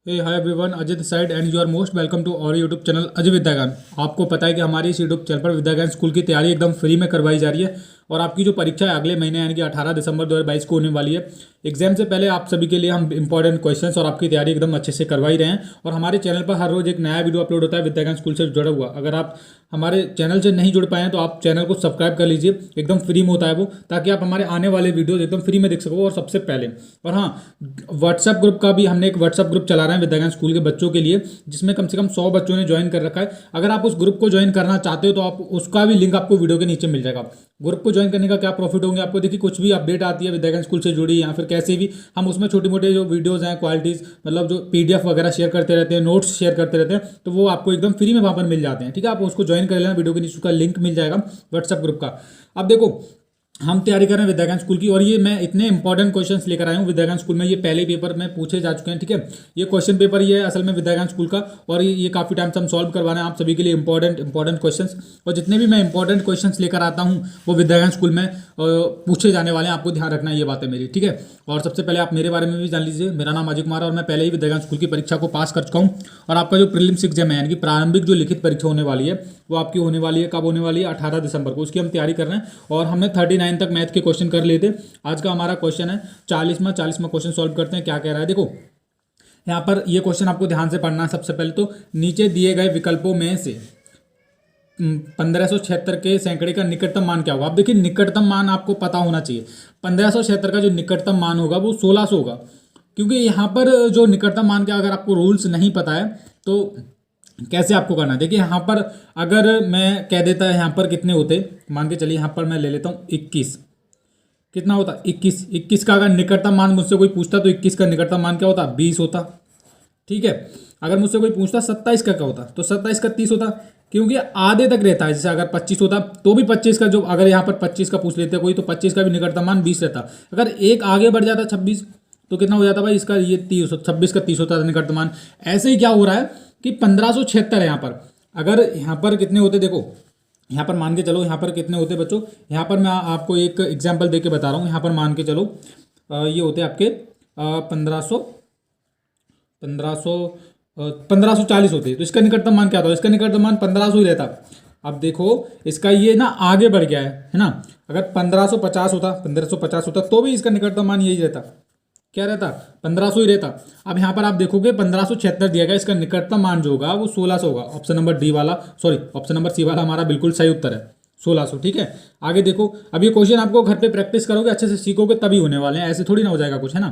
Hi everyone, Ajay this side and you are most welcome to our YouTube channel Ajay Vidyagaan. आपको पता है कि हमारी इस यूट्यूब चैनल पर विद्यागान स्कूल की तैयारी एकदम फ्री में करवाई जा रही है और आपकी जो परीक्षा है अगले महीने यानी कि 18 दिसंबर 2022 को होने वाली है। एग्जाम से पहले आप सभी के लिए हम इंपॉर्टेंट क्वेश्चंस और आपकी तैयारी एकदम अच्छे से करवा ही रहे हैं और हमारे चैनल पर हर रोज एक नया वीडियो अपलोड होता है विद्यागान स्कूल से जुड़ा हुआ। अगर आप हमारे चैनल से नहीं जुड़ पाए हैं तो आप चैनल को सब्सक्राइब कर लीजिए, एकदम फ्री में होता है वो, ताकि आप हमारे आने वाले वीडियोज एकदम फ्री में देख सको और सबसे पहले। और हाँ, व्हाट्सएप ग्रुप का भी हमने एक व्हाट्सएप ग्रुप चला रहे हैं विद्यागान स्कूल के बच्चों के लिए, जिसमें कम से कम 100 बच्चों ने ज्वाइन कर रखा है। अगर आप उस ग्रुप को ज्वाइन करना चाहते हो तो आप उसका भी लिंक आपको वीडियो के नीचे मिल जाएगा। ग्रुप को ज्वाइन करने का क्या प्रॉफिट होंगे आपको, देखिए कुछ भी अपडेट आती है विद्यागान स्कूल से जुड़ी या फिर कैसे भी, हम उसमें छोटे मोटे जो वीडियोज हैं क्वालिटीज़, मतलब जो पीडीएफ वगैरह शेयर करते रहते हैं, नोट्स शेयर करते रहते हैं, तो वो आपको एकदम फ्री में वहाँ पर मिल जाते हैं। ठीक है, आप उसको ज्वाइन कर लेना, वीडियो के नीचे उसका लिंक मिल जाएगा व्हाट्सएप ग्रुप का। अब देखो, हम तैयारी कर रहे हैं विद्यागान स्कूल की और ये मैं इतने इंपॉर्टेंट क्वेश्चंस लेकर आया हूँ विद्यागान स्कूल में। ये पहले पेपर में पूछे जा चुके हैं। ठीक है, ये क्वेश्चन पेपर ये है असल में विद्यागान स्कूल का, और ये काफ़ी टाइम से हम सॉल्व करवा रहे हैं आप सभी के लिए इंपॉर्टेंट क्वेश्चंस। और जितने भी मैं इंपॉर्टेंट क्वेश्चंस लेकर आता हूँ वो विद्यागान स्कूल में पूछे जाने वाले हैं, आपको ध्यान रखना है ये बात है मेरी। ठीक है, और सबसे पहले आप मेरे बारे में भी जान लीजिए। मेरा नाम अजय कुमार है और मैं पहले ही विद्यागान स्कूल की परीक्षा को पास कर चुका हूँ। और आपका जो प्रीलिम्स एग्जाम है यानी कि प्रारंभिक जो लिखित परीक्षा होने वाली है वो आपकी होने वाली है, कब होने वाली है, 18 दिसंबर को। उसकी हम तैयारी कर रहे हैं और हमने 39 तक मैथ के क्वेश्चन कर लिए थे। आज का हमारा क्वेश्चन है 40वां क्वेश्चन सॉल्व करते हैं। क्या कह रहा है देखो, यहाँ पर ये क्वेश्चन आपको ध्यान से पढ़ना है। सबसे पहले तो नीचे दिए गए विकल्पों में से 1576 के सैकड़े का निकटतम मान क्या होगा। अब देखिए, निकटतम मान आपको पता होना चाहिए। 1576 का जो निकटतम मान होगा वो 1600 होगा, क्योंकि यहाँ पर जो निकटतम मान के अगर आपको रूल्स नहीं पता है तो कैसे आपको करना है। देखिए यहाँ पर अगर मैं कह देता है यहाँ पर कितने होते, मान के चलिए यहाँ पर मैं ले लेता हूँ 21। कितना होता, 21 का अगर निकटतम मान मुझसे कोई पूछता तो 21 का निकटतम मान क्या होता, 20 होता। ठीक है, अगर मुझसे कोई पूछता 27 का क्या होता तो 27 का 30 होता, क्योंकि आधे तक रहता है। जैसे अगर 25 होता तो भी 25 का, जो अगर यहाँ पर 25 का पूछ लेते कोई तो 25 का भी निकटतम मान 20 रहता। अगर एक आगे बढ़ जाता 26 तो कितना हो जाता भाई इसका, ये 30, 26 का 30 होता था निकटतम मान। ऐसे ही क्या हो रहा है कि 1576 है यहाँ पर, अगर यहाँ पर कितने होते देखो, यहाँ पर मान के चलो यहाँ पर कितने होते बच्चों, यहाँ पर मैं आपको एक एग्जाम्पल दे के बता रहा हूँ। यहाँ पर मान के चलो ये होते आपके 1540 होते, तो इसका निकटतम मान क्या था, इसका निकटतम मान 1500 ही रहता। अब देखो इसका ये ना आगे बढ़ गया है ना। अगर 1550 होता तो भी इसका निकटतम मान यही रहता, क्या रहता, 1500 ही रहता। अब यहाँ पर आप देखोगे 1576 दिया गया, इसका निकटतम मान जो होगा वो 1600 होगा। ऑप्शन नंबर डी वाला, सॉरी ऑप्शन नंबर सी वाला हमारा बिल्कुल सही उत्तर है, 1600। ठीक है, आगे देखो। अब ये क्वेश्चन आपको घर पे प्रैक्टिस करोगे, अच्छे से सीखोगे तभी होने वाले हैं, ऐसे थोड़ी ना हो जाएगा कुछ, है ना।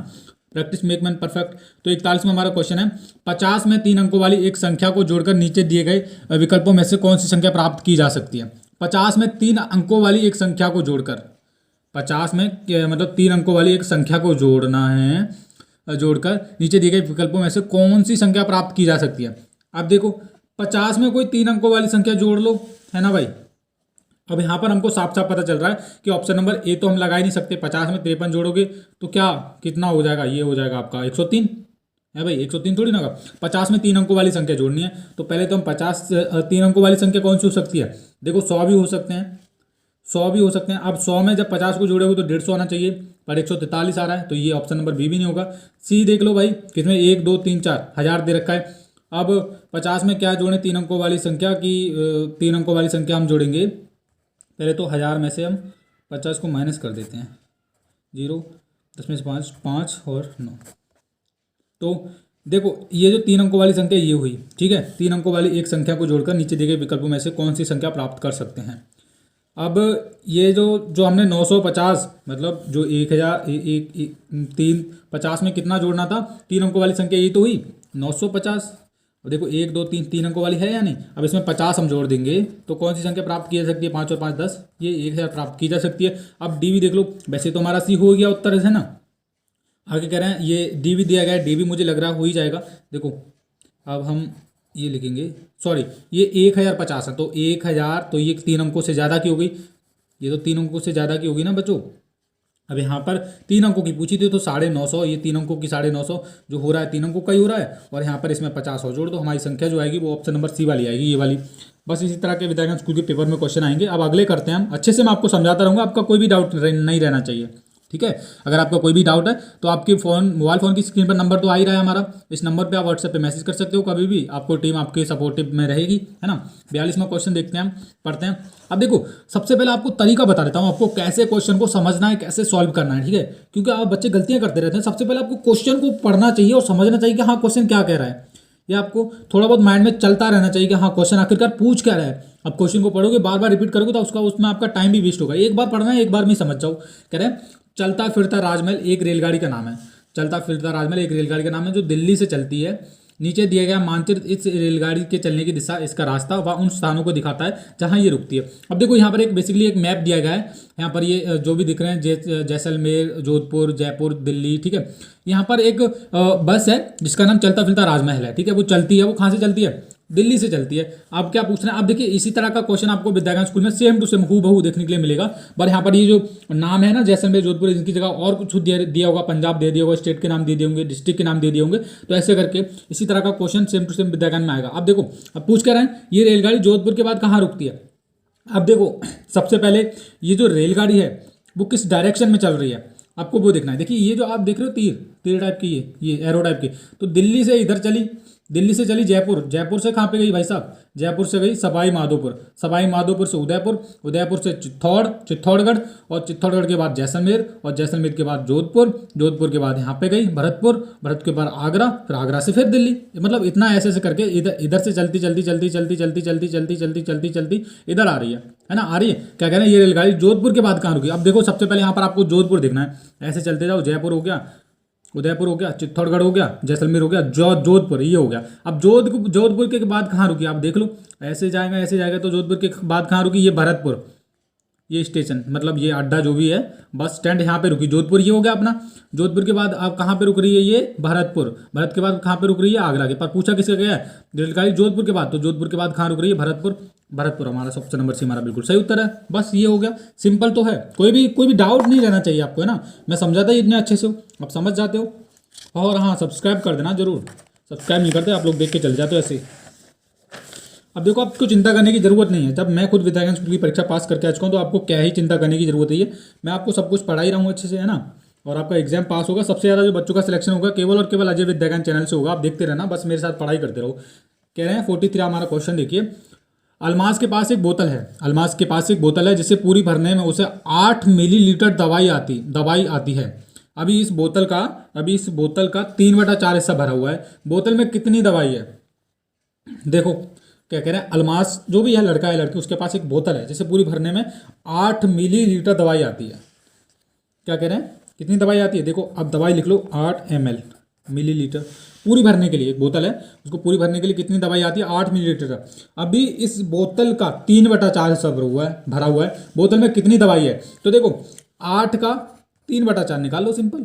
Practice make man perfect. तो 41 में हमारा क्वेश्चन है, 50 में 3 अंकों वाली एक संख्या को जोड़कर नीचे दिए गए विकल्पों में से कौन सी संख्या प्राप्त की जा सकती है। 50 में 3 अंकों वाली एक संख्या को जोड़कर, 50 में मतलब 3 अंकों वाली एक संख्या को जोड़ना है, जोड़कर नीचे दिए गए विकल्पों में से कौन सी संख्या प्राप्त की जा सकती है। अब देखो 50 में कोई 3 अंकों वाली संख्या जोड़ लो, है ना भाई। अब यहाँ पर हमको साफ साफ पता चल रहा है कि ऑप्शन नंबर ए तो हम लगा ही नहीं सकते। 50 में 53 जोड़ोगे तो क्या कितना हो जाएगा, ये हो जाएगा आपका 103, है भाई। 103 थोड़ी ना होगा, 50 में 3 अंकों वाली संख्या जोड़नी है तो पहले तो हम 3 अंकों वाली संख्या कौन सी हो सकती है, देखो 100 भी हो सकते हैं, 100 भी हो सकते हैं। अब 100 में जब 50 को जोड़ोगे तो 150 आना चाहिए, पर 143 आ रहा है, तो ये ऑप्शन नंबर बी भी नहीं होगा। सी देख लो भाई, किसमें 1 2 3 4 1000 दे रखा है। अब 50 में क्या जोड़ें, 3 अंकों वाली संख्या की, 3 अंकों वाली संख्या हम जोड़ेंगे। पहले तो 1000 में से हम 50 को माइनस कर देते हैं, 0, 10 में से 5, 5 और 9। तो देखो ये जो 3 अंकों वाली संख्या ये हुई। ठीक है, 3 अंकों वाली एक संख्या को जोड़कर नीचे दिए गए विकल्पों में से कौन सी संख्या प्राप्त कर सकते हैं। अब ये जो जो हमने 950 मतलब जो 350 में कितना जोड़ना था, 3 अंकों वाली संख्या यही तो हुई 950। अब देखो 1 2 3 3 अंकों वाली है या नहीं। अब इसमें 50 हम जोड़ देंगे तो कौन सी संख्या प्राप्त की जा सकती है, 5 और 5 10, ये 1000 प्राप्त की जा सकती है। अब डी भी देख लो, वैसे तो हमारा सी हो गया उत्तर है ना। आगे कह रहे हैं ये डी भी दिया गया है, डी भी मुझे लग रहा हो ही जाएगा। देखो अब हम ये लिखेंगे, सॉरी ये 1050 है तो 1000, तो ये 3 अंकों से ज़्यादा की हो गई, ये तो 3 अंकों से ज़्यादा की होगी ना बच्चों। अब यहाँ पर 3 अंकों की पूछी थी तो 950, ये 3 अंकों की 950 जो हो रहा है 3 अंकों का ही हो रहा है, और यहाँ पर इसमें 50 और जोड़ दो, हमारी संख्या जो आएगी वो ऑप्शन नंबर सी वाली आएगी, ये वाली। बस इसी तरह के विद्यागान स्कूल के पेपर में क्वेश्चन आएंगे। अब अगले करते हैं हम, अच्छे से मैं आपको समझाता रहूँगा, आपका कोई भी डाउट नहीं रहना चाहिए। ठीक है। अगर आपका कोई भी डाउट है तो आपके मोबाइल फ़ोन की स्क्रीन पर नंबर तो आ ही रहा है हमारा, इस नंबर पे आप व्हाट्सएप पे मैसेज कर सकते हो कभी भी, आपको टीम आपके सपोर्टिव में रहेगी, है ना। 42वां क्वेश्चन देखते हैं, हम पढ़ते हैं। अब देखो सबसे पहले आपको तरीका बता देता हूँ, आपको कैसे क्वेश्चन को समझना है, कैसे सॉल्व करना है, ठीक है। क्योंकि आप बच्चे गलतियाँ करते रहते हैं। सबसे पहले आपको क्वेश्चन को पढ़ना चाहिए और समझना चाहिए कि हाँ क्वेश्चन क्या कह रहा है। ये आपको थोड़ा बहुत माइंड में चलता रहना चाहिए कि हाँ क्वेश्चन आखिरकार पूछ क्या रहा है। अब क्वेश्चन को पढ़ोगे, बार बार रिपीट करोगे तो उसमें आपका टाइम भी वेस्ट होगा। एक बार पढ़ना है, एक बार में समझ जाओ। कह रहे हैं चलता फिरता राजमहल एक रेलगाड़ी का नाम है। चलता फिरता राजमहल एक रेलगाड़ी का नाम है जो दिल्ली से चलती है। नीचे दिया गया मानचित्र इस रेलगाड़ी के चलने की दिशा, इसका रास्ता व उन स्थानों को दिखाता है जहां ये रुकती है। अब देखो यहाँ पर एक बेसिकली एक मैप दिया गया है। यहाँ पर ये जो भी दिख रहे हैं जैसलमेर, जोधपुर, जयपुर, दिल्ली, ठीक है। यहाँ पर एक बस है जिसका नाम चलता फिरता राजमहल है, ठीक है। वो चलती है, वो कहाँ से चलती है? दिल्ली से चलती है। अब क्या पूछ रहे हैं? अब देखिए इसी तरह का क्वेश्चन आपको विद्याज्ञान स्कूल में सेम टू सेम हूबहू देखने के लिए मिलेगा। पर यहाँ पर ये जो नाम है ना जैसलमेर, जोधपुर, इनकी जगह और कुछ दिया होगा, पंजाब दे दिया होगा, स्टेट के नाम दे दिए होंगे, डिस्ट्रिक्ट के नाम दे दिए होंगे। तो ऐसे करके इसी तरह का क्वेश्चन सेम टू सेम विद्याज्ञान में आएगा। अब देखो, अब पूछ क्या रहे हैं, ये रेलगाड़ी जोधपुर के बाद कहाँ रुकती है। अब देखो सबसे पहले ये जो रेलगाड़ी है वो किस डायरेक्शन में चल रही है, आपको वो देखना है। देखिए ये जो आप देख रहे हो तीर टाइप की, ये एरो टाइप की, तो दिल्ली से इधर चली, दिल्ली से चली जयपुर, जयपुर से कहाँ पे गई भाई साहब? जयपुर से गई सवाई माधोपुर, सवाई माधोपुर से उदयपुर, उदयपुर से चित्तौड़गढ़, और चित्तौड़गढ़ के बाद जैसलमेर, और जैसलमेर के बाद जोधपुर, जोधपुर के बाद यहाँ पे गई भरतपुर, भरत के बाद आगरा, फिर आगरा से फिर दिल्ली। मतलब इतना ऐसे ऐसे करके इधर इधर से चलती चलती चलती चलती चलती चलती चलती चलती चलती चलती इधर आ रही है ना, आ रही है। क्या कह रहे हैं, ये रेलगाड़ी जोधपुर के बाद कहाँ रुकी? अब देखो सबसे पहले यहाँ पर आपको जोधपुर देखना है, ऐसे चलते जाओ, जयपुर हो गया, उदयपुर हो गया, चित्तौड़गढ़ हो गया, जैसलमेर हो गया, जोधपुर ये हो गया। अब जोधपुर के बाद कहाँ रुकी आप देख लो, ऐसे जाएगा तो जोधपुर के बाद कहाँ रुकी? ये भरतपुर, ये स्टेशन मतलब ये अड्डा जो भी है, बस स्टैंड यहाँ पे रुकी। जोधपुर ये हो गया अपना। जोधपुर के बाद आप कहाँ पे रुक रही है? ये भरतपुर। भरत के बाद कहाँ पे रुक रही है? आगरा के। पर पूछा किसका गया है? रेलगाड़ी जोधपुर के बाद, तो जोधपुर के बाद कहाँ रुक रही है? भरतपुर। भरतपुर हमारा ऑप्शन नंबर सी हमारा बिल्कुल सही उत्तर है। बस ये हो गया, सिंपल तो है, कोई भी डाउट नहीं रहना चाहिए आपको, है ना। मैं समझाता ही इतने अच्छे से, आप समझ जाते हो। और हाँ सब्सक्राइब कर देना जरूर, सब्सक्राइब नहीं करते आप लोग, देख के चले जाते हो ऐसे ही। अब देखो आपको चिंता करने की जरूरत नहीं है। जब मैं खुद विद्याज्ञान स्कूल की परीक्षा पास करके आ चुका हूँ तो आपको क्या ही चिंता करने की जरूरत है। ये मैं आपको सब कुछ पढ़ा ही रहा हूँ अच्छे से, है ना। और आपका एग्जाम पास होगा। सबसे ज़्यादा जो बच्चों का सिलेक्शन होगा केवल और केवल अजय विद्याज्ञान चैनल से होगा। आप देखते रहना, बस मेरे साथ पढ़ाई करते रहो। कह रहे हैं 43 हमारा क्वेश्चन देखिए। अलमास के पास एक बोतल है, अलमास के पास एक बोतल है जिसे पूरी भरने में उसे 8 मिलीलीटर दवाई आती है। अभी इस बोतल का 3/4 हिस्सा भरा हुआ है। बोतल में कितनी दवाई है? देखो क्या कह रहे हैं, अलमास जो भी है, लड़का है लड़की, उसके पास एक बोतल है जिसे पूरी भरने में 8 मिलीलीटर दवाई आती है। क्या कह रहे हैं, कितनी दवाई आती है? देखो अब दवाई लिख लो, 8 ml मिलीलीटर पूरी भरने के लिए एक बोतल है, उसको पूरी भरने के लिए कितनी दवाई आती है? 8 मिलीलीटर। अभी इस बोतल का 3/4 हिस्सा भरा हुआ है। बोतल में कितनी दवाई है? तो देखो 8 का 3/4 निकाल लो, सिंपल।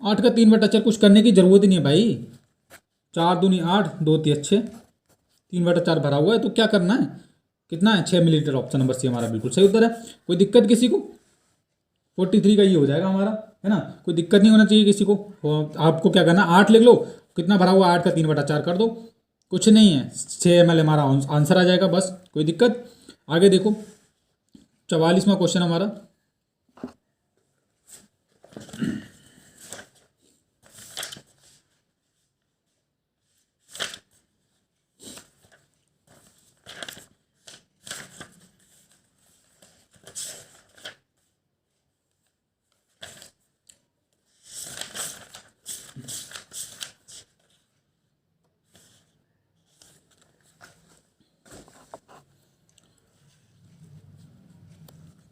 8 का 3/4 कुछ करने की जरूरत ही नहीं है भाई। 4 दूनी 8, 2 तिया 6, 3/4 भरा हुआ है, तो क्या करना है? कितना है? 6 मिलीलीटर। ऑप्शन नंबर सी हमारा बिल्कुल सही उत्तर है। कोई दिक्कत किसी को? 43 का ये हो जाएगा हमारा, है ना। कोई दिक्कत नहीं होना चाहिए किसी को। आपको क्या करना, 8 लिख लो, कितना भरा हुआ 8 का 3/4 कर दो, कुछ नहीं है, 6 ml हमारा आंसर आ जाएगा, बस। कोई दिक्कत? आगे देखो 44वां क्वेश्चन हमारा।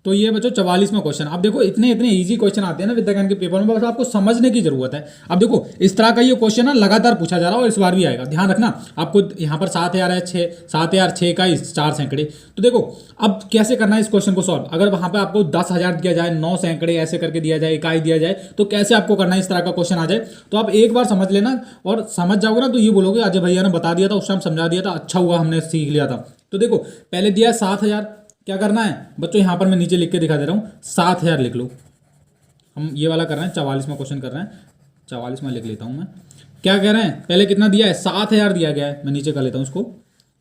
तो ये बच्चों 44वां क्वेश्चन। अब देखो इतने इजी क्वेश्चन आते हैं ना विद्याज्ञान के पेपर में, बस आपको समझने की जरूरत है। अब देखो इस तरह का ये क्वेश्चन ना लगातार पूछा जा रहा है और इस बार भी आएगा, ध्यान रखना। आपको यहाँ पर 7000 है, 7,000 का 4 सैकड़े। तो देखो अब कैसे करना है इस क्वेश्चन को सॉल्व। अगर वहाँ पर आपको 10,000 दिया जाए, 9 सैकड़े ऐसे करके दिया जाए, इकाई दिया जाए, तो कैसे आपको करना है, इस तरह का क्वेश्चन आ जाए तो आप एक बार समझ लेना और समझ जाओगे ना तो ये बोलोगे अजय भैया ने बता दिया था, उस टाइम समझा दिया था, अच्छा हुआ हमने सीख लिया था। तो देखो पहले दिया 7,000, क्या करना है बच्चों, यहाँ पर मैं नीचे लिख के दिखा दे रहा हूँ, 7,000 लिख लो। हम ये वाला कर रहे हैं, 44वां क्वेश्चन कर रहे हैं, 44वां लिख लेता हूँ मैं। क्या कह रहे हैं, पहले कितना दिया है? 7,000 दिया गया है। मैं नीचे कर लेता हूँ उसको,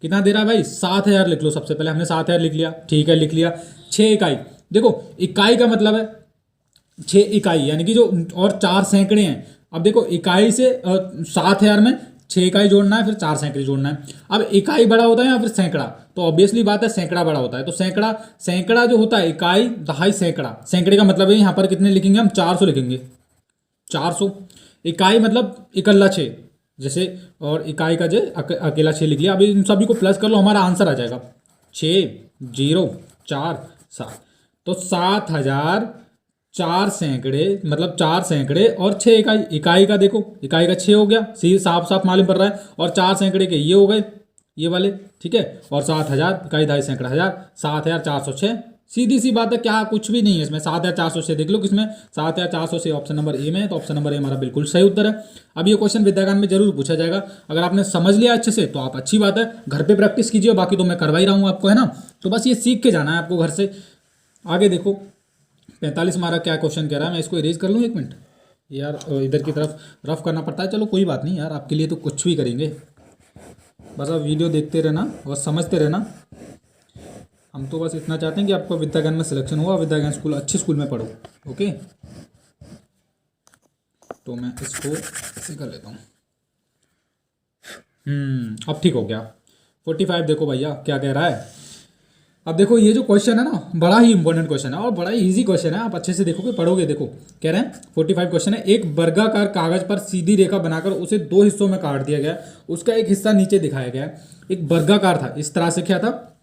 कितना दे रहा है भाई? 7,000 लिख लो। सबसे पहले हमने 7,000 लिख लिया, ठीक है, लिख लिया। 6 इकाई। देखो इकाई का मतलब है 6 इकाई यानी कि जो, और 4 सैकड़े हैं। अब देखो इकाई से 7,000 में 6 इकाई जोड़ना है, फिर 4 सैकड़े जोड़ना है। अब इकाई बड़ा होता है या फिर सैकड़ा, तो ऑब्वियसली बात है सैकड़ा बड़ा होता है। तो सैकड़ा, सैकड़ा जो होता है इकाई दहाई सैकड़ा, सैकड़े का मतलब है यहाँ पर कितने लिखेंगे हम, 400 लिखेंगे, 400। इकाई मतलब इकल्ला 6 जैसे, और इकाई का जो अकेला 6 लिख लिया। अभी इन सभी को प्लस कर लो, हमारा आंसर आ जाएगा 6,0,4,7। तो 7,000 4 सैकड़े, मतलब 4 सैकड़े और 6 इकाई। इकाई का देखो, इकाई का 6 हो गया, सी साफ साफ मालूम पड़ रहा है, और 4 सैकड़े के ये हो गए, ये वाले, ठीक है। और 7,000 इकाई दहाई सैकड़ा हजार, 7,406। सीधी सी बात है, क्या कुछ भी नहीं है इसमें। 7,406 देख लो किसमें, 7,406 ऑप्शन नंबर ए में है। तो ऑप्शन नंबर ए हमारा बिल्कुल सही उत्तर है। अब ये क्वेश्चन विद्यागान में जरूर पूछा जाएगा। अगर आपने समझ लिया अच्छे से तो आप अच्छी बात है, घर पे प्रैक्टिस कीजिए, बाकी तो मैं करवा ही रहा हूँ आपको, है ना। तो बस ये सीख के जाना है आपको घर से। आगे देखो 45 हमारा क्या क्वेश्चन कह रहा है, मैं इसको इरेज कर लूँ 1 मिनट यार, इधर की तरफ रफ करना पड़ता है। चलो कोई बात नहीं यार, आपके लिए तो कुछ भी करेंगे, बस आप वीडियो देखते रहना और समझते रहना। हम तो बस इतना चाहते हैं कि आपको विद्यागन में सिलेक्शन हुआ, विद्यागन स्कूल, अच्छे स्कूल में पढ़ो। ओके, तो मैं इसको ऐसे कर लेता हूँ। अब ठीक हो गया। 45 देखो भैया क्या कह रहा है। अब देखो ये जो क्वेश्चन है ना, बड़ा ही इंपॉर्टेंट क्वेश्चन है और बड़ा ही इजी क्वेश्चन है। आप अच्छे से देखोगे, पढ़ोगे। देखो कह रहे हैं 45 क्वेश्चन है, एक वर्गाकार कागज पर सीधी रेखा बनाकर उसे 2 हिस्सों में काट दिया गया। उसका एक हिस्सा नीचे दिखाया गया। एक वर्गाकार था, इस तरह से क्या था,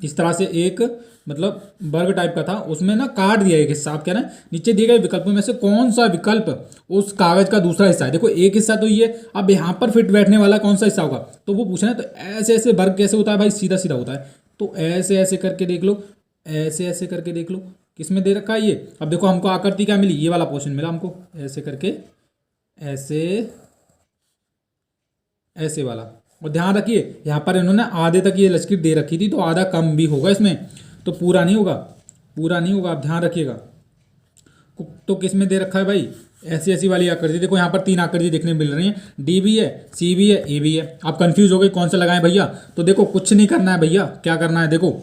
इस तरह से एक मतलब वर्ग टाइप का था, उसमें ना काट दिया एक हिस्सा। आप कह रहे हैं नीचे दिए गए विकल्पों में से कौन सा विकल्प उस कागज का दूसरा हिस्सा है। देखो एक हिस्सा तो ये, अब यहाँ पर फिट बैठने वाला कौन सा हिस्सा होगा, तो वो पूछ रहे हैं। तो ऐसे ऐसे वर्ग कैसे होता है भाई, सीधा सीधा होता है। तो ऐसे ऐसे करके देख लो, ऐसे ऐसे करके देख लो, किसमें दे रखा है ये। अब देखो हमको आकृति क्या मिली, ये वाला पोर्शन मिला हमको, ऐसे करके, ऐसे ऐसे वाला। और ध्यान रखिए यहाँ पर इन्होंने आधे तक ये लकीर दे रखी थी, तो आधा कम भी होगा इसमें, तो पूरा नहीं होगा, पूरा नहीं होगा, आप ध्यान रखिएगा। तो किस में दे रखा है भाई, ऐसी ऐसी वाली आकृति। देखो यहाँ पर 3 आकृति देखने मिल रही हैं, डी भी है, सी भी है, ए भी है। आप कंफ्यूज हो गए कौन सा लगाएं भैया, तो देखो कुछ नहीं करना है भैया, क्या करना है देखो,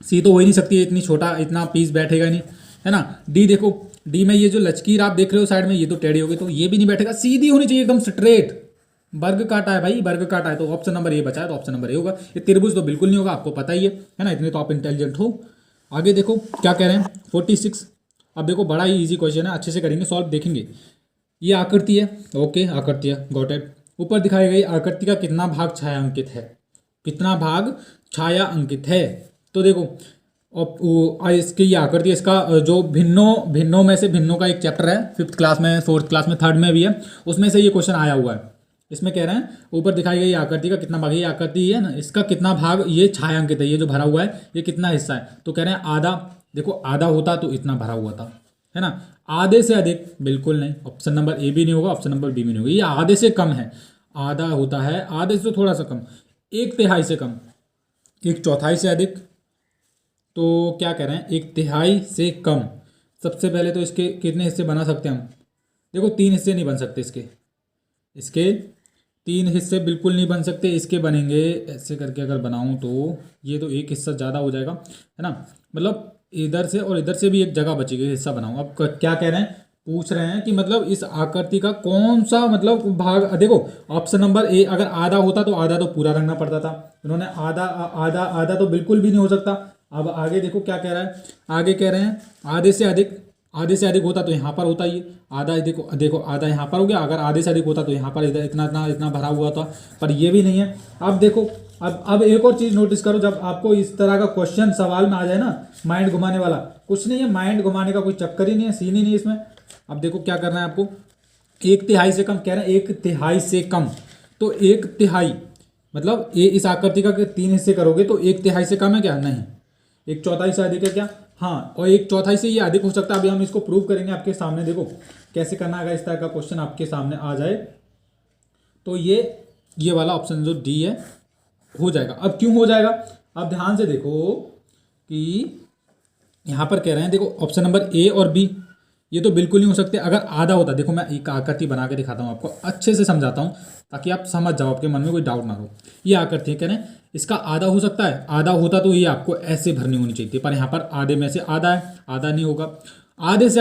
सी तो हो ही नहीं सकती है, इतनी छोटा, इतना पीस बैठेगा ही नहीं, है ना। डी देखो, डी में ये जो लचकीर आप देख रहे हो साइड में, ये तो टेढ़ी होगी, तो ये भी नहीं बैठेगा, सीधी होनी चाहिए एकदम स्ट्रेट। वर्ग काटा है भाई, वर्ग काटा है, तो ऑप्शन नंबर ए बचा है, तो ऑप्शन नंबर ए होगा। ये त्रिभुज तो बिल्कुल नहीं होगा, आपको पता ही है ना, इतने तो आप इंटेलिजेंट हो। आगे देखो क्या कह रहे हैं 46। अब देखो बड़ा ही इजी क्वेश्चन है, अच्छे से करेंगे सॉल्व, देखेंगे। ये आकृति है, ओके आकृति है, गॉट इट। ऊपर दिखाई गई आकृति का कितना भाग छायांकित है, कितना भाग छाया अंकित है। तो देखो इसकी ये आकृति, इसका जो भिन्नों में से भिन्नों का एक चैप्टर है, 5th क्लास में, 4th क्लास में, 3rd में भी है, उसमें से ये क्वेश्चन आया हुआ है। इसमें कह रहे हैं ऊपर दिखाई गई आकृति का कितना भाग, ये आकृति है ना, इसका कितना भाग ये छायांकित है, ये जो भरा हुआ है ये कितना हिस्सा है। तो कह रहे हैं आधा। देखो आधा होता तो इतना भरा हुआ था, है ना। आधे से अधिक बिल्कुल नहीं, ऑप्शन नंबर ए भी नहीं होगा, ऑप्शन नंबर बी भी नहीं होगा। ये आधे से कम है, आधा होता है, आधे से थोड़ा सा कम, 1/3 से कम, 1/4 से अधिक। तो क्या कह रहे हैं 1/3 से कम। सबसे पहले तो इसके कितने हिस्से बना सकते हैं हम, देखो 3 हिस्से नहीं बन सकते इसके, इसके 3 हिस्से बिल्कुल नहीं बन सकते। इसके बनेंगे ऐसे करके, अगर बनाऊं तो ये तो एक हिस्सा ज़्यादा हो जाएगा, है ना। मतलब इधर से और इधर से भी एक जगह बचेगी, हिस्सा बनाऊं। अब क्या कह रहे हैं, पूछ रहे हैं कि मतलब इस आकृति का कौन सा मतलब भाग। देखो ऑप्शन नंबर ए, अगर आधा होता तो आधा तो पूरा रखना पड़ता था, उन्होंने आधा आधा आधा तो बिल्कुल भी नहीं हो सकता। अब आगे देखो क्या कह रहा है, आगे कह रहे हैं आधे से अधिक, आधे से अधिक होता तो यहाँ पर होता ये आधा, देखो देखो आधा यहाँ पर हो गया। अगर आधे से अधिक होता तो यहाँ पर इधर इतना इतना इतना भरा हुआ था, पर ये भी नहीं है। अब देखो, अब एक और चीज़ नोटिस करो, जब आपको इस तरह का क्वेश्चन सवाल में आ जाए ना, माइंड घुमाने वाला कुछ नहीं है, माइंड घुमाने का कोई चक्कर ही नहीं है, सीन ही नहीं है इसमें। अब देखो क्या करना है आपको, 1/3 से कम कह रहे हैं, 1/3 से कम। तो 1/3 मतलब ये इस आकृति का 3 हिस्से करोगे तो 1/3 से कम है क्या, नहीं। 1/4 से अधिक है क्या, हाँ। और 1/4 से ये अधिक हो सकता है। अभी हम इसको प्रूव करेंगे आपके सामने, देखो कैसे करना है। अगर इस तरह का क्वेश्चन आपके सामने आ जाए तो ये वाला ऑप्शन जो डी है हो जाएगा। अब क्यों हो जाएगा, अब ध्यान से देखो कि यहाँ पर कह रहे हैं, देखो ऑप्शन नंबर ए और बी ये तो बिल्कुल नहीं हो सकते। अगर आधा होता, देखो मैं एक आकृति बना के दिखाता हूँ आपको, अच्छे से समझाता हूँ ताकि आप समझ जाओ, आपके मन में कोई डाउट ना हो। ये आकृति कह रहे हैं इसका आधा हो सकता है, आधा होता तो ये आपको ऐसे भरनी होनी चाहिए थी, पर यहाँ पर आधे में से आधा है, आधा नहीं होगा। आधे से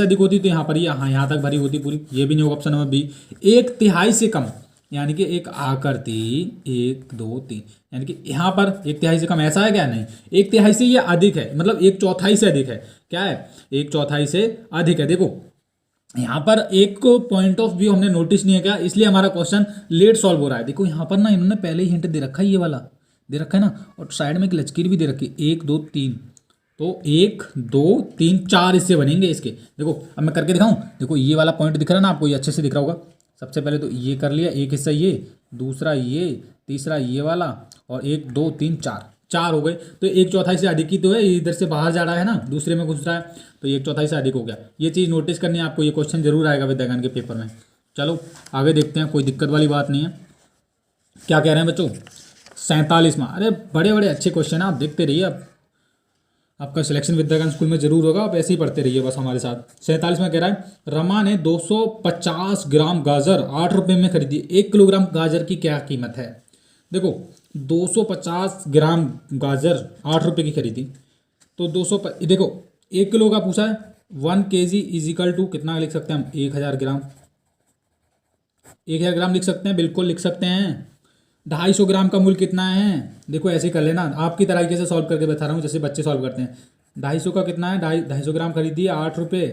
अधिक होती तो यहाँ पर ये हाँ यहाँ तक भरी होती पूरी, ये भी नहीं होगा ऑप्शन नंबर बी। एक तिहाई से कम, यानी कि एक आकृति 1 2 3, यानी कि यहाँ पर एक तिहाई से कम ऐसा है क्या? नहीं, एक तिहाई से ये अधिक है, मतलब एक चौथाई से अधिक है। क्या है? एक चौथाई से अधिक है। देखो यहाँ पर एक पॉइंट ऑफ व्यू हमने नोटिस नहीं है क्या, इसलिए हमारा क्वेश्चन लेट सॉल्व हो रहा है। देखो यहाँ पर ना इन्होंने पहले ही हिंट दे रखा है, ये वाला दे रखा है ना, और साइड में एक लकीर भी दे रखी है 1 2 3, तो 1 2 3 4 इससे बनेंगे इसके। देखो अब मैं करके दिखाऊं, देखो ये वाला पॉइंट दिख रहा है ना आपको, ये अच्छे से दिख रहा होगा। सबसे पहले तो ये कर लिया, एक हिस्सा ये, दूसरा ये, तीसरा ये वाला, और 1 2 3 4, 4 हो गए। तो एक चौथाई से अधिक ही तो है, इधर से बाहर जा रहा है ना, दूसरे में घुस रहा है, तो एक चौथाई से अधिक हो गया। ये चीज़ नोटिस करनी है आपको, ये क्वेश्चन जरूर आएगा विद्यागण के पेपर में। चलो आगे देखते हैं, कोई दिक्कत वाली बात नहीं है। क्या कह रहे हैं बच्चों? 47वां, अरे बड़े बड़े अच्छे क्वेश्चन है, आप देखते रहिए। अब आपका सिलेक्शन विद्यागण स्कूल में जरूर होगा, आप ऐसे ही पढ़ते रहिए बस हमारे साथ। 47 में कह रहा है, रमा ने 250 ग्राम गाजर 8 रुपये में खरीदी। 1 किलोग्राम गाजर की क्या कीमत है? देखो 250 ग्राम गाजर 8 रुपये की खरीदी, तो देखो 1 किलो का पूछा है, 1 kg इज इक्वल टू कितना लिख सकते हैं हम? 1000 ग्राम। 1000 ग्राम लिख सकते हैं, बिल्कुल लिख सकते हैं। 250 ग्राम का मूल्य कितना है? देखो ऐसे कर लेना, आपकी तरीके से सॉल्व करके बता रहा हूँ, जैसे बच्चे सॉल्व करते हैं। 250 का कितना है? 250 ग्राम खरीदी है 8 रुपये।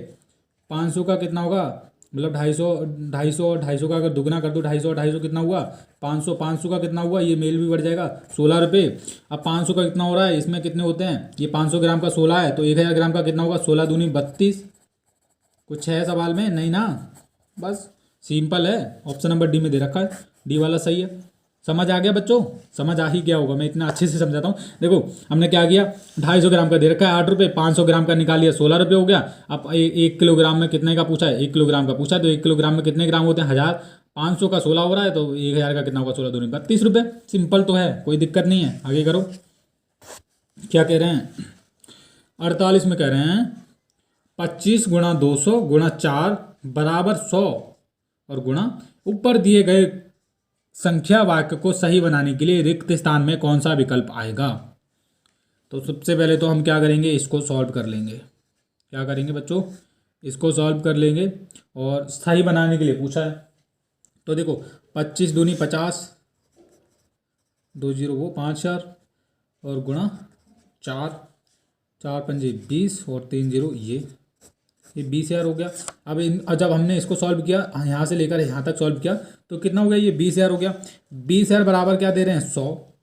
500 का कितना होगा? मतलब 250 और 250 का अगर दुगना कर दो, 250 और 250 कितना हुआ? 500। 500 का कितना हुआ? ये मेल भी बढ़ जाएगा, 16 रुपये। अब 500 का कितना हो रहा है? इसमें कितने होते हैं? ये 500 ग्राम का 16 है, तो 1000 ग्राम का कितना होगा? 16 दूनी 32। कुछ है सवाल में? नहीं ना, बस सिंपल है। ऑप्शन नंबर डी में दे रखा है, डी वाला सही है। समझ आ गया बच्चों? समझ आ ही गया होगा, मैं इतना अच्छे से समझाता हूँ। देखो हमने क्या किया, 250 ग्राम का दे रखा है 8 रुपये, 500 ग्राम का निकाल लिया 16 रुपये हो गया। अब 1 किलोग्राम में कितने का पूछा है? 1 किलोग्राम का पूछा है, तो 1 किलोग्राम में कितने ग्राम होते हैं? 1000। 500 का 16 हो रहा है, तो 1000 का कितना होगा? 16 दूनी 32 रुपये। सिंपल तो है, कोई दिक्कत नहीं है। आगे करो, क्या कह रहे हैं? 48 में कह रहे हैं 25 गुणा 200 गुणा 4 बराबर 100, और गुणा ऊपर दिए गए संख्या वाक्य को सही बनाने के लिए रिक्त स्थान में कौन सा विकल्प आएगा? तो सबसे पहले तो हम क्या करेंगे, इसको सॉल्व कर लेंगे। क्या करेंगे बच्चों? इसको सॉल्व कर लेंगे, और सही बनाने के लिए पूछा है। तो देखो 25 दूनी 50, 2 0 वो 5000, और गुणा 4, 4 पंजे 20, और 3 0 ये 20,000 हो गया। अब जब हमने इसको सॉल्व किया, यहाँ से लेकर यहाँ तक सॉल्व किया, तो कितना हो गया? ये 20,000 हो गया। 20,000 बराबर क्या दे रहे हैं? 100।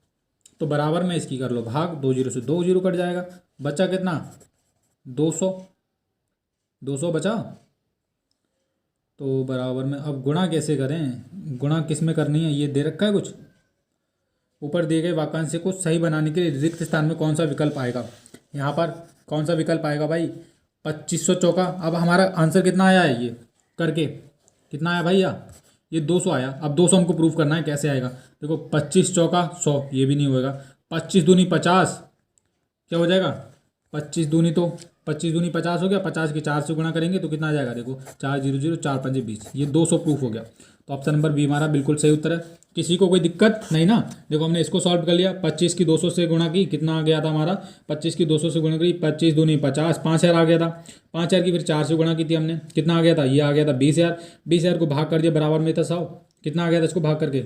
तो बराबर में इसकी कर लो भाग, 2 0 से 2 0 कट जाएगा, बचा कितना? 200। 200 बचा, तो बराबर में अब गुणा कैसे करें? गुणा किस में करनी है? ये दे रखा है कुछ, ऊपर दिए गए वाक्यांश को सही बनाने के लिए रिक्त स्थान में कौन सा विकल्प आएगा? यहाँ पर कौन सा विकल्प आएगा भाई? 2500 चौका। अब हमारा आंसर कितना आया है? ये करके कितना आया भैया? ये 200 आया। अब 200 हमको प्रूव करना है, कैसे आएगा? देखो 25 चौका 100, ये भी नहीं होएगा। 25 दूनी 50, क्या हो जाएगा? 25 दूनी 50 हो गया। 50 के 4 से गुणा करेंगे तो कितना आ जाएगा? देखो 4 0 0, 4 पंजे 20, ये 200 प्रूफ हो गया। तो ऑप्शन नंबर बी हमारा बिल्कुल सही उत्तर है। किसी को कोई दिक्कत नहीं ना? देखो हमने इसको सॉल्व कर लिया, 25 की 200 से गुणा की, कितना आ गया था हमारा? 25 की 200 से गुणा करी, 25 दूनी 50, 5000 आ गया था। 5000 की फिर 4 से गुणा की थी हमने, कितना आ गया था? ये आ गया था 20,000। 20,000 को भाग कर दिया, बराबर में था 100, कितना आ गया था इसको भाग करके?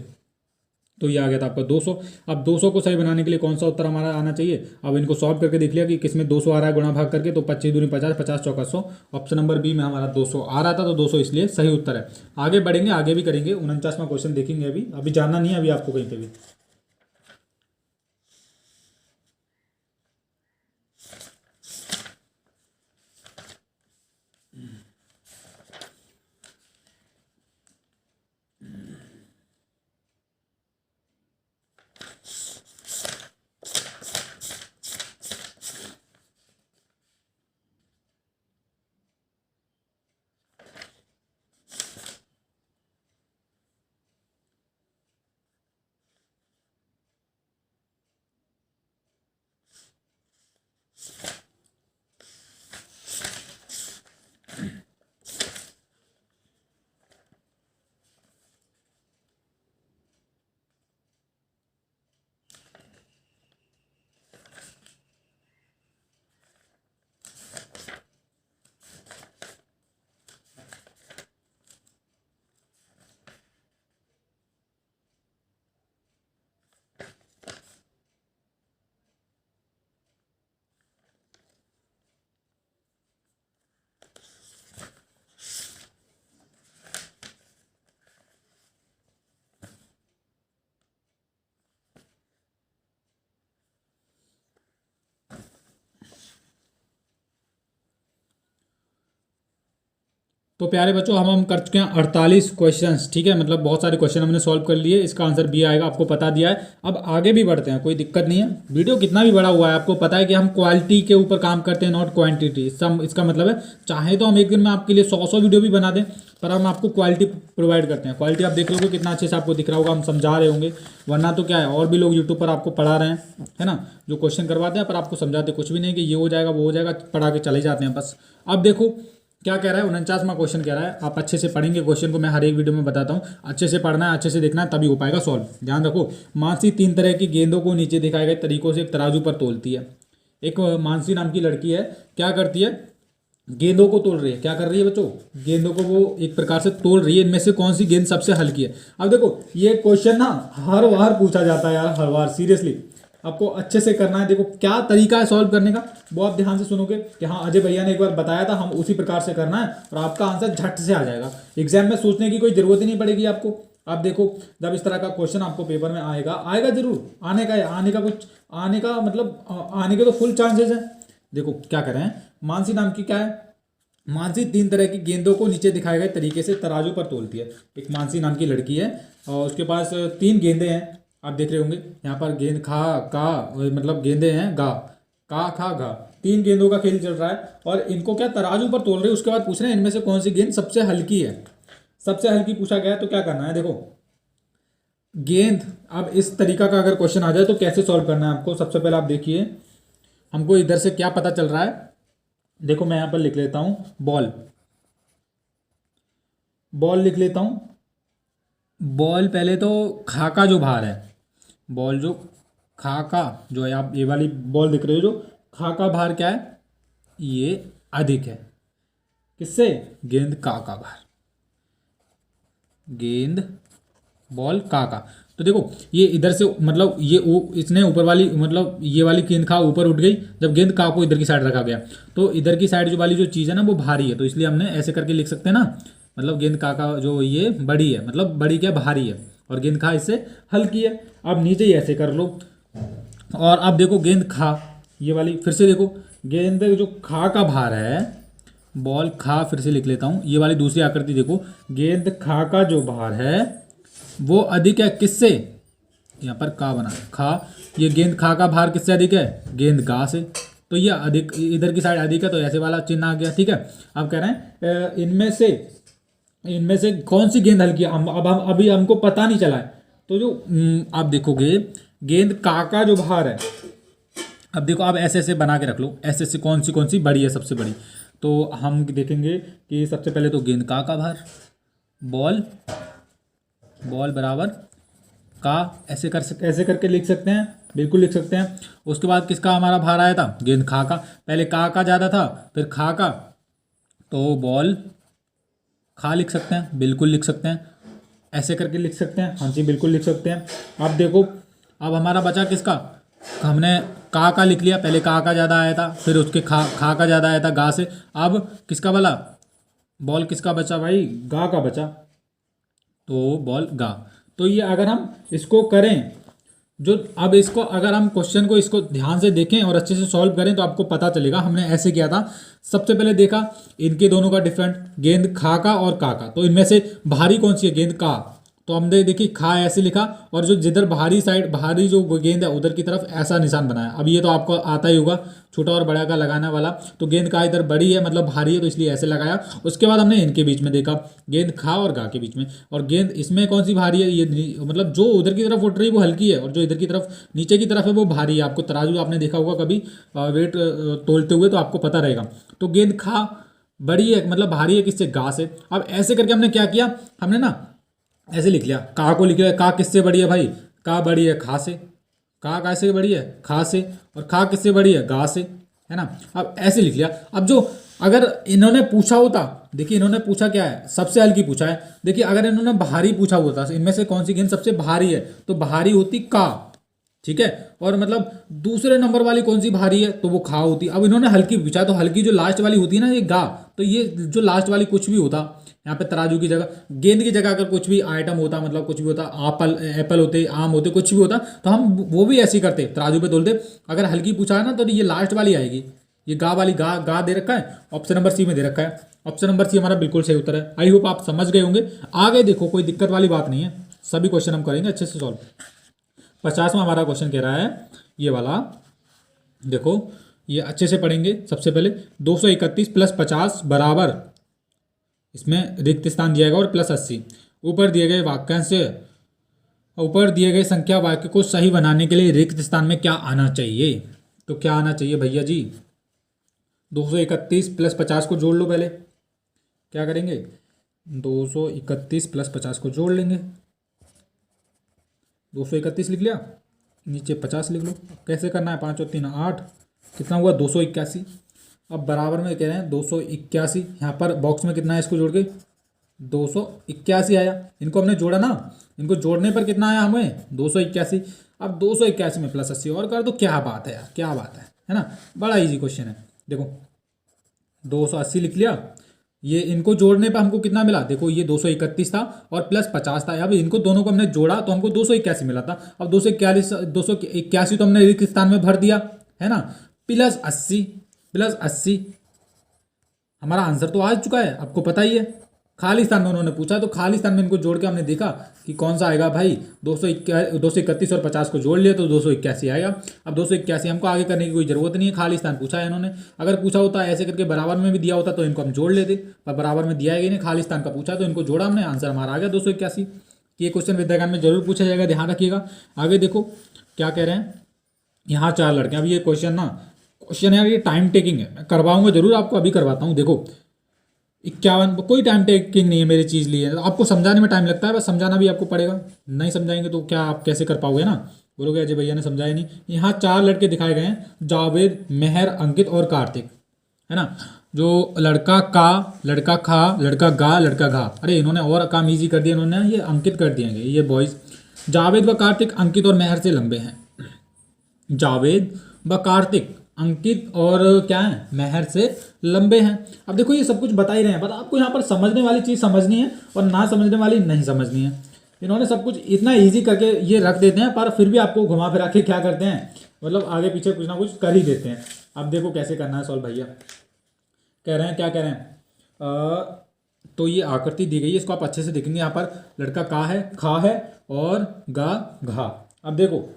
तो ये आ गया था आपका 200। अब 200 को सही बनाने के लिए कौन सा उत्तर हमारा आना चाहिए? अब इनको सॉल्व करके देख लिया कि किसमें 200 आ रहा है गुणा भाग करके, तो 25 दूनी 50, 50 चौका 100। ऑप्शन नंबर बी में हमारा 200 आ रहा था, तो 200 इसलिए सही उत्तर है। आगे बढ़ेंगे, आगे भी करेंगे, 49वां क्वेश्चन देखेंगे। अभी अभी जाना नहीं है अभी आपको कहीं पे भी। तो प्यारे बच्चों हम कर चुके हैं 48 क्वेश्चंस। ठीक है, मतलब बहुत सारे क्वेश्चन हमने सॉल्व कर लिए। इसका आंसर बी आएगा, आपको बता दिया है। अब आगे भी बढ़ते हैं, कोई दिक्कत नहीं है। वीडियो कितना भी बड़ा हुआ है, आपको पता है कि हम क्वालिटी के ऊपर काम करते हैं, नॉट क्वांटिटी। इसका मतलब है चाहे तो हम एक दिन में आपके लिए 100 वीडियो भी बना दें, पर हम आपको क्वालिटी प्रोवाइड करते हैं। क्वालिटी आप देख लोगे कितना अच्छे से आपको दिख रहा होगा, हम समझा रहे होंगे। वरना तो क्या है, और भी लोग यूट्यूब पर आपको पढ़ा रहे हैं, है ना, जो क्वेश्चन करवाते हैं पर आपको समझाते कुछ भी नहीं कि ये हो जाएगा वो हो जाएगा, पढ़ा के चले जाते हैं बस। अब देखो क्या कह रहा है, 49वां क्वेश्चन कह रहा है। आप अच्छे से पढ़ेंगे क्वेश्चन को, मैं हर एक वीडियो में बताता हूँ। अच्छे से पढ़ना है, अच्छे से देखना है, तभी हो पाएगा सॉल्व। ध्यान रखो, मानसी 3 तरह की गेंदों को नीचे दिखाए गए तरीकों से एक तराजू पर तोलती है। एक मानसी नाम की लड़की है, क्या करती है, गेंदों को तोल रही है। क्या कर रही है बच्चों, गेंदों को वो एक प्रकार से तोल रही है। इनमें से कौन सी गेंद सबसे हल्की है। अब देखो ये क्वेश्चन ना हर बार पूछा जाता है यार, हर बार। सीरियसली आपको अच्छे से करना है। देखो क्या तरीका है सॉल्व करने का, वो आप ध्यान से सुनोगे कि हाँ अजय भैया ने एक बार बताया था, हम उसी प्रकार से करना है और आपका आंसर झट से आ जाएगा। एग्जाम में सोचने की कोई जरूरत ही नहीं पड़ेगी आपको। आप देखो जब इस तरह का क्वेश्चन आपको पेपर में आएगा जरूर, आने का मतलब आने के तो फुल चांसेस है। देखो क्या कर रहे हैं, मानसी नाम की क्या है, मानसी 3 तरह की गेंदों को नीचे दिखाए गए तरीके से तराजू पर तोलती है। एक मानसी नाम की लड़की है और उसके पास 3 गेंदें हैं। आप देख रहे होंगे यहाँ पर गेंद खा का, मतलब गेंदें हैं गा, का खा घा, 3 गेंदों का खेल चल रहा है और इनको क्या तराजू पर तोल रहे हैं। उसके बाद पूछ रहे हैं इनमें से कौन सी गेंद सबसे हल्की है। सबसे हल्की पूछा गया है तो क्या करना है, देखो गेंद, अब इस तरीका का अगर क्वेश्चन आ जाए तो कैसे सॉल्व करना है आपको। सबसे पहले आप देखिए, हमको इधर से क्या पता चल रहा है। देखो मैं यहाँ पर लिख लेता हूँ बॉल, बॉल लिख लेता हूँ। बॉल पहले तो खा का जो भार है, बॉल जो खा का जो है, आप ये वाली बॉल दिख रही हो, जो खा का भार क्या है, ये अधिक है। किससे, गेंद का भार, गेंद बॉल का। तो देखो ये इधर से मतलब ये इसने ऊपर वाली मतलब ये वाली गेंद खा ऊपर उठ गई, जब गेंद का को इधर की साइड रखा गया तो इधर की साइड जो वाली जो चीज़ है ना वो भारी है, तो इसलिए हमने ऐसे करके लिख सकते हैं ना, मतलब गेंद का जो ये बड़ी है, मतलब बड़ी क्या भारी है, और गेंद खा इससे हल्की है। अब नीचे ही ऐसे कर लो। और अब देखो गेंद खा ये वाली, फिर से देखो गेंद जो खा का भार है, बॉल खा, फिर से लिख लेता हूँ ये वाली दूसरी आकृति देखो, गेंद खा का जो भार है वो अधिक है किससे, यहाँ पर का बना खा, ये गेंद खा का भार किससे अधिक है, गेंद गा से, तो ये अधिक इधर की साइड अधिक है, तो ऐसे वाला चिन्ह आ गया। ठीक है, अब कह रहे हैं इनमें से कौन सी गेंद हल्की है। अब हम अभी हमको पता नहीं चला है, तो जो आप देखोगे गेंद का जो भार है, अब देखो आप ऐसे ऐसे बना के रख लो, ऐसे ऐसे कौन सी बड़ी है सबसे बड़ी, तो हम देखेंगे कि सबसे पहले तो गेंद का भार, बॉल बराबर का, ऐसे करके लिख सकते हैं, बिल्कुल लिख सकते हैं। उसके बाद किसका हमारा भार आया था, गेंद खा का, पहले का ज़्यादा था फिर खा का, तो बॉल खा लिख सकते हैं, बिल्कुल लिख सकते हैं, ऐसे करके लिख सकते हैं, हाँ जी बिल्कुल लिख सकते हैं। अब देखो अब हमारा बचा किसका, हमने का लिख लिया, पहले का ज़्यादा आया था, फिर उसके खा का ज़्यादा आया था गा से, अब किसका वाला बॉल किसका बचा भाई, गा का बचा, तो बॉल गा। तो ये अगर हम इसको करें जो, अब इसको अगर हम क्वेश्चन को इसको ध्यान से देखें और अच्छे से सॉल्व करें तो आपको पता चलेगा। हमने ऐसे किया था, सबसे पहले देखा इनके दोनों का डिफरेंट, गेंद खा का और का, तो इनमें से भारी कौन सी है, गेंद का, तो हमने देखिए खा ऐसे लिखा, और जो जिधर भारी जो गेंद है उधर की तरफ ऐसा निशान बनाया। अब ये तो आपको आता ही होगा, छोटा और बड़ा का लगाने वाला, तो गेंद का इधर बड़ी है मतलब भारी है तो इसलिए ऐसे लगाया। उसके बाद हमने इनके बीच में देखा, गेंद खा और गा के बीच में, और गेंद इसमें कौन सी भारी है, ये मतलब जो उधर की तरफ उठ रही है वो हल्की है, और जो इधर की तरफ नीचे की तरफ है वो भारी है। आपको तराजू आपने देखा होगा कभी वेट तोलते हुए, तो आपको पता रहेगा। तो गेंद खा बड़ी है मतलब भारी है किससे, गा से। अब ऐसे करके हमने क्या किया, हमने ना ऐसे लिख लिया, का को लिख लिया, का किससे बड़ी है भाई, का बड़ी है खा से, का कैसे बड़ी है, खा से, और खा किससे बड़ी है, गा से, है ना। अब ऐसे लिख लिया। अब जो अगर इन्होंने पूछा होता, देखिए इन्होंने पूछा क्या है, सबसे हल्की पूछा है। देखिए अगर इन्होंने भारी पूछा होता, इनमें से कौन सी गेंद सबसे भारी है, तो भारी होती का, ठीक है, और मतलब दूसरे नंबर वाली कौन सी भारी है, तो वो खा होती। अब इन्होंने हल्की पूछा, तो हल्की जो लास्ट वाली होती है ना, ये गा, तो ये जो लास्ट वाली कुछ भी होता, यहाँ पे तराजू की जगह, गेंद की जगह अगर कुछ भी आइटम होता, मतलब कुछ भी होता, एप्पल होते, आम होते, कुछ भी होता, तो हम वो भी ऐसे ही करते, तराजू पे तोलते। अगर हल्की पूछा है ना तो ये लास्ट वाली आएगी, ये गा वाली गा गा दे रखा है, ऑप्शन नंबर सी में दे रखा है। ऑप्शन नंबर सी हमारा बिल्कुल सही उत्तर है। आई होप आप समझ गए होंगे। आगे देखो कोई दिक्कत वाली बात नहीं है, सभी क्वेश्चन हम करेंगे अच्छे से सॉल्व। 50वां हमारा क्वेश्चन कह रहा है ये वाला, देखो ये अच्छे से पढ़ेंगे। सबसे पहले 231 प्लस 50 बराबर, इसमें रिक्त स्थान दिया गया और प्लस 80। ऊपर दिए गए वाक्यांश से ऊपर दिए गए संख्या वाक्य को सही बनाने के लिए रिक्त स्थान में क्या आना चाहिए? तो क्या आना चाहिए भैया जी? 231 प्लस 50 को जोड़ लो। पहले क्या करेंगे? 231 प्लस 50 को जोड़ लेंगे। 231 लिख लिया, नीचे 50 लिख लो। कैसे करना है? 5 और 3 8, कितना हुआ? 281। अब बराबर में कह रहे हैं 281। यहाँ पर बॉक्स में कितना है इसको जोड़ के? 281 आया। इनको हमने जोड़ा ना, इनको जोड़ने पर कितना आया हमें? 281। अब 281 में प्लस 80 और कर दो। क्या बात है यार, क्या बात है ना? बड़ा इजी क्वेश्चन है। देखो 280 लिख लिया, ये इनको जोड़ने पर हमको कितना मिला? देखो ये 231 था और प्लस 50 था। अब इनको दोनों को हमने जोड़ा तो हमको 281 मिला था। अब 281 तो हमने रिक्त स्थान में भर दिया है ना, प्लस 80 हमारा आंसर तो आ चुका है, आपको पता ही है। खाली स्थान में उन्होंने पूछा तो खाली स्थान में इनको जोड़ के हमने देखा कि कौन सा आएगा भाई। 231 और 50 को जोड़ लिया तो 281 आएगा। अब 281 हमको आगे करने की कोई जरूरत नहीं है, खाली स्थान पूछा है इन्होंने। अगर पूछा होता ऐसे करके बराबर में भी दिया होता तो इनको हम जोड़ लेते, पर बराबर में दिया ही नहीं, खाली स्थान का पूछा तो इनको जोड़ा हमने, आंसर हमारा आ गया 281। ये क्वेश्चन विद्यागान में जरूर पूछा जाएगा, ध्यान रखिएगा। आगे देखो क्या कह रहे हैं, यहाँ 4 लड़के। अब ये क्वेश्चन यार ये टाइम टेकिंग है, मैं करवाऊंगा जरूर, आपको अभी करवाता हूँ। देखो 51, कोई टाइम टेकिंग नहीं है मेरी चीज़ लिए। आपको समझाने में टाइम लगता है, बस समझाना भी आपको पड़ेगा। नहीं समझाएंगे तो क्या आप कैसे कर पाओगे ना? बोलोगे अजय भैया ने समझाया नहीं। यहाँ 4 लड़के दिखाए गए हैं, जावेद, मेहर, अंकित और कार्तिक, है ना। जो लड़का का, लड़का खा, लड़का गा, लड़का घा। अरे इन्होंने और काम ईजी कर दिया, इन्होंने ये अंकित कर दिए ये बॉयज़। जावेद व कार्तिक अंकित और मेहर से लंबे हैं। जावेद व कार्तिक अंकित और क्या है? मेहर से लंबे हैं। अब देखो ये सब कुछ बता ही रहे हैं, बट आपको यहाँ पर समझने वाली चीज़ समझनी है और ना समझने वाली नहीं समझनी है। इन्होंने सब कुछ इतना इजी करके ये रख देते हैं, पर फिर भी आपको घुमा फिरा के क्या करते हैं, मतलब आगे पीछे कुछ ना कुछ कर ही देते हैं। अब देखो कैसे करना है सॉल्व भैया। कह रहे हैं, क्या कह रहे हैं? तो ये आकृति दी गई है, इसको आप अच्छे से देखेंगे। यहाँ पर लड़का का है, खा है और गा, घा। अब देखो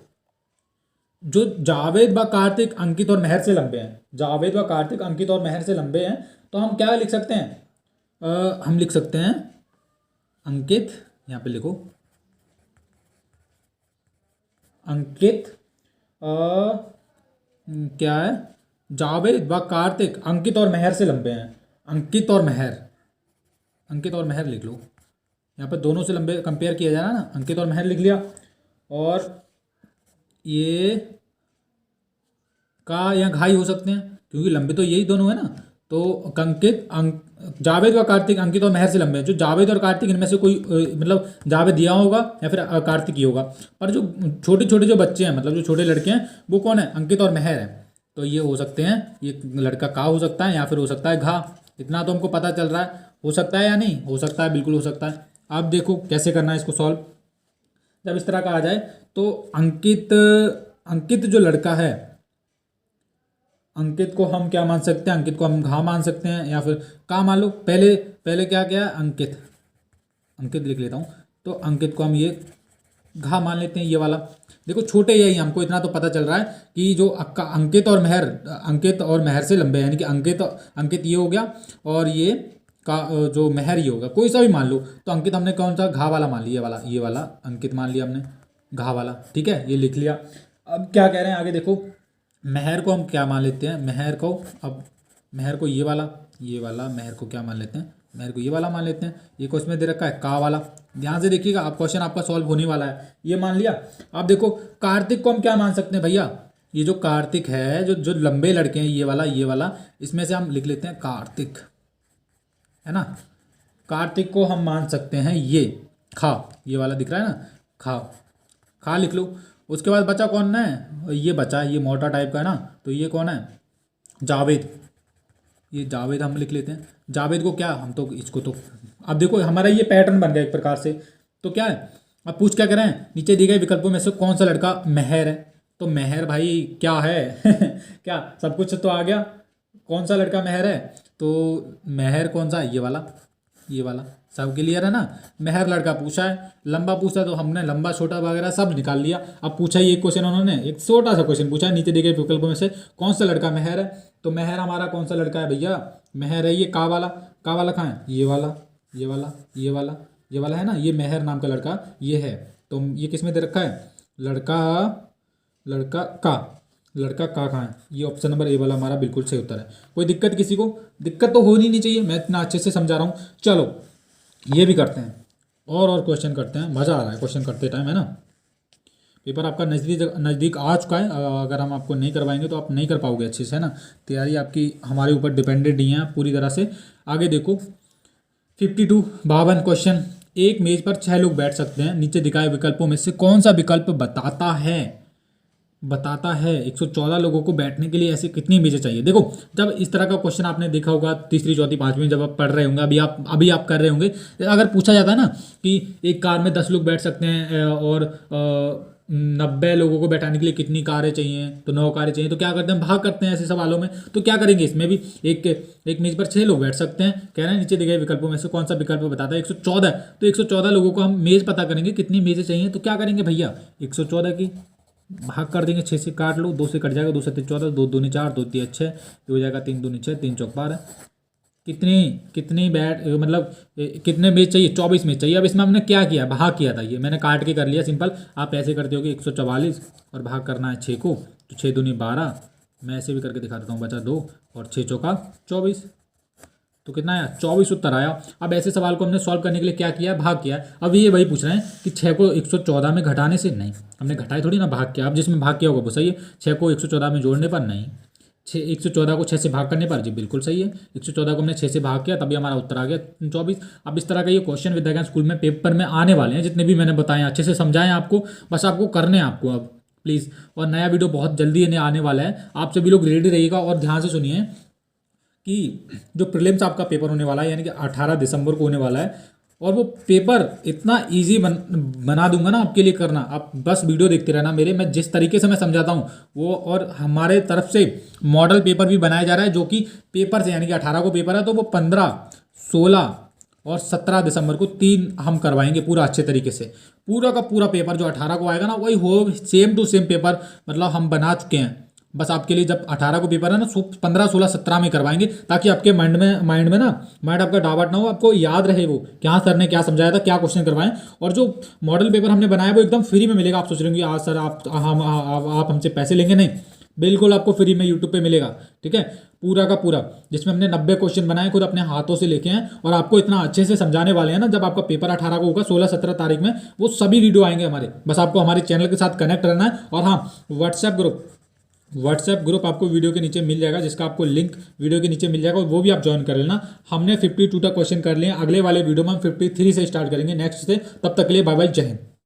जो जावेद व कार्तिक अंकित और मेहर से लंबे हैं, जावेद व कार्तिक अंकित और मेहर से लंबे हैं, तो हम क्या लिख सकते हैं? हम लिख सकते हैं अंकित, यहाँ पे लिखो अंकित, क्या है? जावेद व कार्तिक अंकित और मेहर से लंबे हैं। अंकित और मेहर लिख लो। यहाँ पे दोनों से लंबे कंपेयर किया जा रहा है ना, अंकित और मेहर लिख लिया। और ये का या घाई हो सकते हैं क्योंकि लंबे तो यही दोनों है ना। तो जावेद व कार्तिक अंकित और मेहर से लंबे हैं। जो जावेद और कार्तिक इनमें से कोई मतलब जावेद दिया होगा या फिर कार्तिक ही होगा, पर जो छोटे छोटे जो बच्चे हैं, मतलब जो छोटे लड़के हैं, वो कौन है? अंकित और मेहर है। तो ये हो सकते हैं, ये लड़का का हो सकता है या फिर हो सकता है घा। इतना तो हमको पता चल रहा है। हो सकता है या नहीं? हो सकता है, बिल्कुल हो सकता है। आप देखो कैसे करना है इसको सॉल्व। जब इस तरह का आ जाए तो अंकित जो लड़का है, अंकित को हम क्या मान सकते हैं? अंकित को हम घा मान सकते हैं या फिर का मान लो। पहले क्या क्या है? अंकित लिख लेता हूँ। तो अंकित को हम ये घा मान लेते हैं, ये वाला। देखो छोटे यही, हमको इतना तो पता चल रहा है कि जो अंकित और मेहर से लंबे हैं, यानी कि अंकित ये हो गया और ये का जो मेहर ये होगा, कोई सा भी मान लो। तो अंकित हमने कौन सा? घा वाला मान लिया, ये वाला अंकित मान लिया हमने, घा वाला। ठीक है, ये लिख लिया। अब क्या कह रहे हैं आगे देखो, मेहर को हम क्या मान लेते हैं? मेहर को ये वाला, मेहर को क्या मान लेते हैं? मेहर को ये वाला मान लेते हैं। ये क्वेश्चन में दे रखा है का वाला, ध्यान से देखिएगा, आप क्वेश्चन आपका सॉल्व होने वाला है। ये मान लिया। अब देखो कार्तिक को हम क्या मान सकते हैं भैया? ये जो कार्तिक है, जो लंबे लड़के हैं, ये वाला, इसमें से हम लिख लेते हैं कार्तिक, है ना। कार्तिक को हम मान सकते हैं ये खा, ये वाला दिख रहा है ना, खा लिख लो। उसके बाद बचा कौन है? ये बचा, ये मोटा टाइप का है ना, तो ये कौन है? जावेद। ये जावेद हम लिख लेते हैं। जावेद को क्या, हम तो इसको तो, अब देखो हमारा ये पैटर्न बन गया एक प्रकार से। तो क्या है, अब पूछ क्या करें? नीचे दिए गए विकल्पों में से कौन सा लड़का मेहर है? तो मेहर भाई क्या है? क्या सब कुछ तो आ गया। कौन सा लड़का मेहर है, तो मेहर कौन सा है, ये वाला सब क्लियर है ना। मेहर लड़का पूछा है, लंबा पूछा तो हमने लंबा छोटा वगैरह सब निकाल लिया। अब पूछा ही एक क्वेश्चन उन्होंने, एक छोटा सा क्वेश्चन पूछा है, नीचे दिए गए विकल्पों में से कौन सा लड़का मेहर है। तो मेहर हमारा कौन सा लड़का है भैया, मेहर है ये का वाला। का वाला कहाँ है, ये वाला, ये वाला, ये वाला, ये वाला है ना, ये मेहर नाम का लड़का ये है। तो ये किस में दे रखा है, लड़का, लड़का का, लड़का का कहाँ है, ये ऑप्शन नंबर ए वाला हमारा बिल्कुल सही उत्तर है। कोई दिक्कत किसी को, दिक्कत तो होनी नहीं चाहिए, मैं इतना अच्छे से समझा रहा हूँ। चलो ये भी करते हैं, और क्वेश्चन करते हैं, मज़ा आ रहा है क्वेश्चन करते टाइम, है ना। पेपर आपका नज़दीक नज़दीक आ चुका है, अगर हम आपको नहीं करवाएंगे तो आप नहीं कर पाओगे अच्छे से, है ना। तैयारी आपकी हमारे ऊपर डिपेंडेंट नहीं है पूरी तरह से। आगे देखो 52 52 क्वेश्चन, एक मेज पर 6 लोग बैठ सकते हैं, नीचे दिखाए विकल्पों में से कौन सा विकल्प बताता है 114 लोगों को बैठने के लिए ऐसे कितनी मेजें चाहिए। देखो जब इस तरह का क्वेश्चन आपने देखा होगा तीसरी चौथी पांचवी में, जब आप पढ़ रहे होंगे, अभी आप कर रहे होंगे, अगर पूछा जाता है ना कि एक कार में 10 लोग बैठ सकते हैं और 90 लोगों को बैठाने के लिए कितनी कारें चाहिए, तो 9 कारें चाहिए, तो क्या करते हैं, भाग करते हैं ऐसे सवालों में। तो क्या करेंगे, इसमें भी एक मेज पर 6 लोग बैठ सकते हैं, कह रहे हैं नीचे दिए गए विकल्पों में से कौन सा विकल्प बताता है 114, तो 114 लोगों को हम मेज पता करेंगे कितनी मेजें चाहिए। तो क्या करेंगे भैया, 114 की भाग कर देंगे, 6 से काट लो, 2 से कट जाएगा, 2 से 14, 2 दूनी 4, 2 तिया 6, ये हो जाएगा 3 दूनी 6, 3 चौक 12। कितनी कितनी बैट मतलब कितने मेज चाहिए, 24 मेज चाहिए। अब इसमें हमने क्या किया, भाग किया था, ये मैंने काट के कर लिया सिंपल। आप ऐसे करते हो कि 144 और भाग करना है 6 को, तो 6 दूनी 12, मैं ऐसे भी करके दिखा देता हूँ, बचा 2 और 6 चौका 24, तो कितना आया, 24 उत्तर आया। अब ऐसे सवाल को हमने सॉल्व करने के लिए क्या किया, भाग किया। अब ये वही पूछ रहे हैं कि 6 को 114 में घटाने से, नहीं हमने घटाए थोड़ी ना, भाग किया। अब जिसमें भाग किया होगा वो सही है, 6 को 114 में जोड़ने पर नहीं, 114 को 6 से भाग करने पर जी बिल्कुल सही है। 114 को हमने 6 से भाग किया तभी हमारा उत्तर आ गया 24। अब इस तरह का ये क्वेश्चन विद्याज्ञान स्कूल में पेपर में आने वाले हैं, जितने भी मैंने बताए अच्छे से समझाएं आपको, बस आपको करने हैं आपको अब प्लीज़। और नया वीडियो बहुत जल्दी आने वाला है, आप सभी लोग रेडी रहिएगा और ध्यान से सुनिए कि जो प्रीलिम्स आपका पेपर होने वाला है, यानी कि 18 दिसंबर को होने वाला है, और वो पेपर इतना इजी बना दूंगा ना आपके लिए करना। आप बस वीडियो देखते रहना मेरे, मैं जिस तरीके से मैं समझाता हूँ वो, और हमारे तरफ से मॉडल पेपर भी बनाया जा रहा है जो कि पेपर से, यानी कि 18 को पेपर है, तो वो 15, 16 और 17 दिसंबर को 3 हम करवाएंगे पूरा अच्छे तरीके से। पूरा का पूरा पेपर जो 18 को आएगा ना, वही हो सेम टू सेम पेपर, मतलब हम बना चुके हैं। बस आपके लिए जब 18 को पेपर है ना, 15, 16, 17 में करवाएंगे, ताकि आपके माइंड आपका डाइवर्ट ना हो, आपको याद रहे वो क्या सर ने क्या समझाया था, क्या क्वेश्चन करवाएं। और जो मॉडल पेपर हमने बनाया वो एकदम फ्री में मिलेगा। आप सोच रहे होंगे आज सर आप हमसे पैसे लेंगे, नहीं, बिल्कुल आपको फ्री में यूट्यूब पे मिलेगा, ठीक है, पूरा का पूरा, जिसमें हमने 90 क्वेश्चन बनाए खुद अपने हाथों से लेके हैं, और आपको इतना अच्छे से समझाने वाले हैं ना, जब आपका पेपर 18 को होगा, 16, 17 तारीख में वो सभी वीडियो आएंगे हमारे। बस आपको हमारे चैनल के साथ कनेक्ट रहना है। और हाँ, व्हाट्सएप ग्रुप आपको वीडियो के नीचे मिल जाएगा, जिसका आपको लिंक वीडियो के नीचे मिल जाएगा, और वो भी आप ज्वाइन कर लेना। हमने 52 तक क्वेश्चन कर लिए, अगले वाले वीडियो में हम 53 से स्टार्ट करेंगे नेक्स्ट से। तब तक के लिए बाय बाय, जय हिंद।